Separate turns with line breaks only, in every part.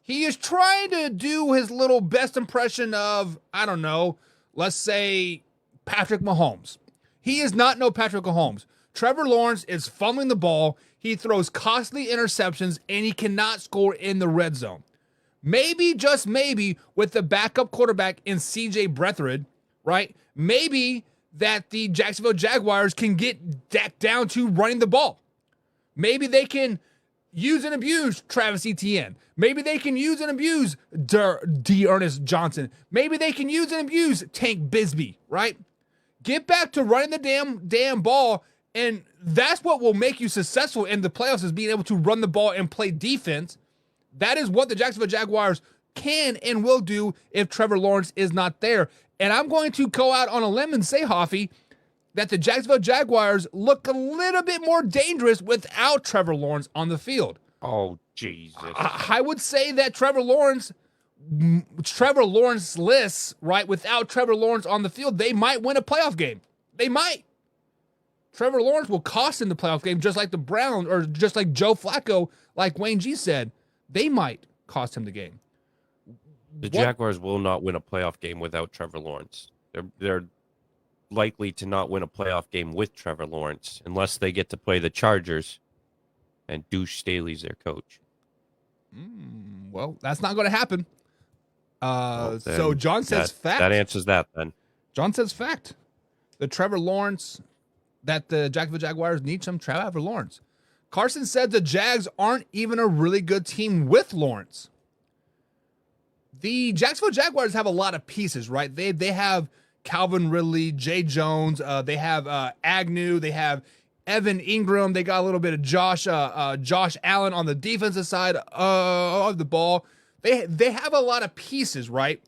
He is trying to do his little best impression of, I don't know, let's say Patrick Mahomes. He is not no Patrick Mahomes. Trevor Lawrence is fumbling the ball. He throws costly interceptions, and he cannot score in the red zone. Maybe, just maybe, with the backup quarterback in C.J. Beathard, right? Maybe that the Jacksonville Jaguars can get Dak down to running the ball. Maybe they can use and abuse Travis Etienne. Maybe they can use and abuse Ernest Johnson. Maybe they can use and abuse Tank Bigsby, right? Get back to running the damn ball, and that's what will make you successful in the playoffs, is being able to run the ball and play defense. That is what the Jacksonville Jaguars can and will do if Trevor Lawrence is not there. And I'm going to go out on a limb and say, Hoffy, that the Jacksonville Jaguars look a little bit more dangerous without Trevor Lawrence on the field.
Oh, Jesus.
I would say that Trevor Lawrence lists, right, without Trevor Lawrence on the field, they might win a playoff game. They might. Trevor Lawrence will cost in the playoff game, just like the Browns, or just like Joe Flacco, like Wayne G said. They might cost him the game.
The Jaguars will not win a playoff game without Trevor Lawrence. They're likely to not win a playoff game with Trevor Lawrence unless they get to play the Chargers and Douche Staley's their coach.
Well, that's not going to happen. So John says fact.
That answers that then.
John says fact. The Jacksonville Jaguars need some Trevor Lawrence. Carson said the Jags aren't even a really good team with Lawrence. The Jacksonville Jaguars have a lot of pieces, right? They have Calvin Ridley, Jay Jones. They have Agnew. They have Evan Ingram. They got a little bit of Josh Allen on the defensive side of the ball. They have a lot of pieces, right?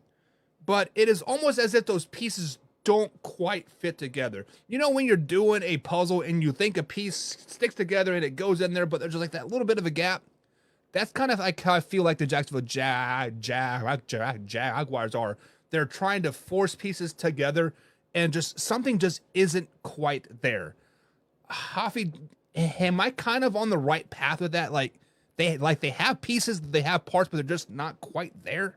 But it is almost as if those pieces don't quite fit together. You know, when you're doing a puzzle and you think a piece sticks together and it goes in there, but there's just like that little bit of a gap. That's kind of like how I feel like the Jacksonville Jaguars are. They're trying to force pieces together, and just something just isn't quite there. Hoffy, am I kind of on the right path with that? Like they have pieces, they have parts, but they're just not quite there.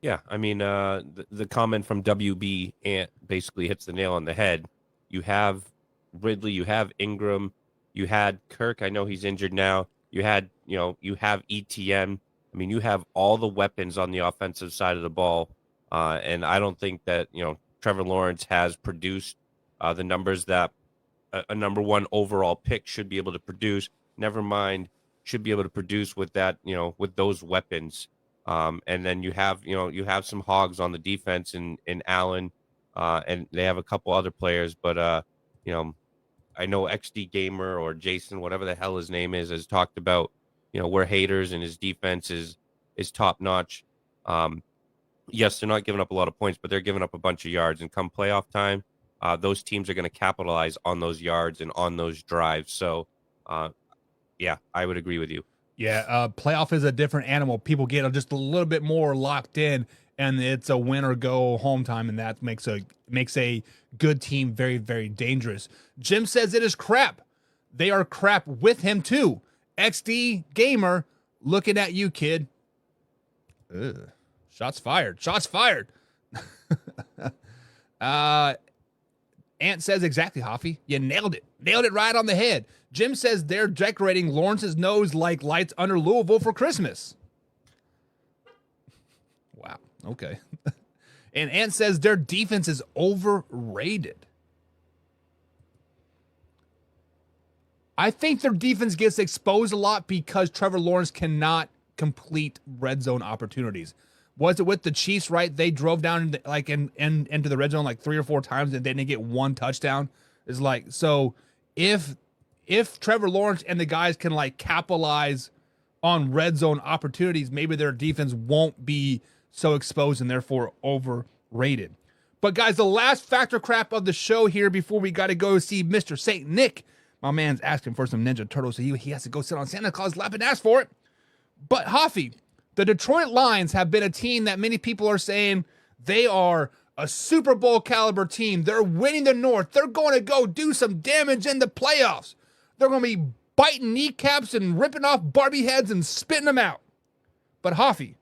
Yeah, I mean, the comment from WB Ant basically hits the nail on the head. You have Ridley, you have Ingram, you had Kirk. I know he's injured now. You have ETN. I mean, you have all the weapons on the offensive side of the ball, and I don't think that Trevor Lawrence has produced the numbers that a number one overall pick should be able to produce. Never mind, should be able to produce with that, with those weapons. And then you have some hogs on the defense in Allen, and they have a couple other players, but I know XD Gamer or Jason, whatever the hell his name is, has talked about, we're haters and his defense is top notch. Yes, they're not giving up a lot of points, but they're giving up a bunch of yards, and come playoff time, those teams are going to capitalize on those yards and on those drives. So, yeah, I would agree with you.
Yeah, playoff is a different animal. People get just a little bit more locked in, and it's a win or go home time, and that makes a good team very, very dangerous. Jim says it is crap. They are crap with him too. XD Gamer, looking at you, kid. Ugh. Shots fired. Shots fired. Ant says exactly, Hoffy. You nailed it. Nailed it right on the head. Jim says they're decorating Lawrence's nose like lights under Louisville for Christmas. Wow. Okay. And Ant says their defense is overrated. I think their defense gets exposed a lot because Trevor Lawrence cannot complete red zone opportunities. Was it with the Chiefs, right? They drove down into the red zone like 3 or 4 times and they didn't get one touchdown. It's like, so if Trevor Lawrence and the guys can capitalize on red zone opportunities, maybe their defense won't be so exposed and therefore overrated. But guys, the last factor crap of the show here before we got to go see Mr. St. Nick. My man's asking for some Ninja Turtles, so he has to go sit on Santa Claus' lap and ask for it. But Hoffy, the Detroit Lions have been a team that many people are saying they are a Super Bowl caliber team. They're winning the North. They're going to go do some damage in the playoffs. They're going to be biting kneecaps and ripping off Barbie heads and spitting them out. But Hoffy,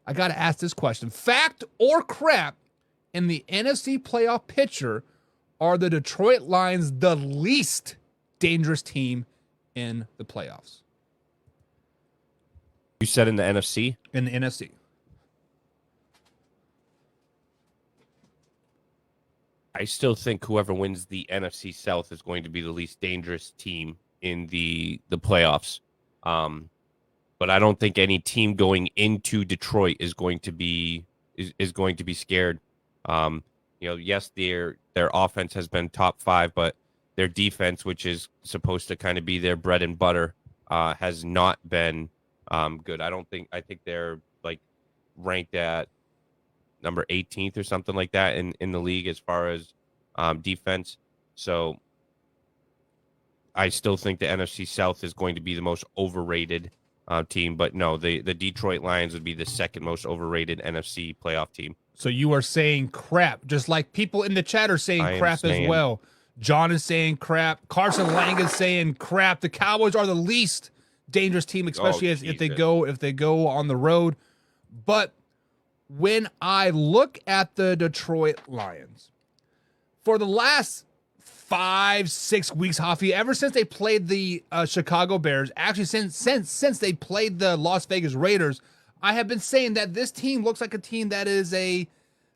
I got to ask this question. Fact or crap, in the NFC playoff picture, are the Detroit Lions the least dangerous team in the playoffs?
You said in the NFC?
In the NFC.
I still think whoever wins the NFC South is going to be the least dangerous team in the playoffs. But I don't think any team going into Detroit is going to be going to be scared. Yes, their offense has been top 5, but their defense, which is supposed to kind of be their bread and butter, has not been good. I think they're like ranked at number 18th or something like that in the league as far as defense. So I still think the NFC South is going to be the most overrated team. But no, the Detroit Lions would be the second most overrated NFC playoff team.
So you are saying crap, just like people in the chat are saying crap as well. John is saying crap. Carson Lang is saying crap. The Cowboys are the least dangerous team, especially if they go on the road. But when I look at the Detroit Lions, for the last 5-6 weeks, Hoffy, ever since they played the Chicago Bears, actually since they played the Las Vegas Raiders, I have been saying that this team looks like a team that is a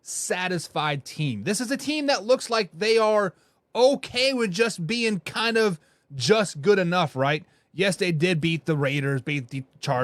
satisfied team. This is a team that looks like they are okay with just being kind of just good enough, right? Yes, they did beat the Raiders, beat the Chargers.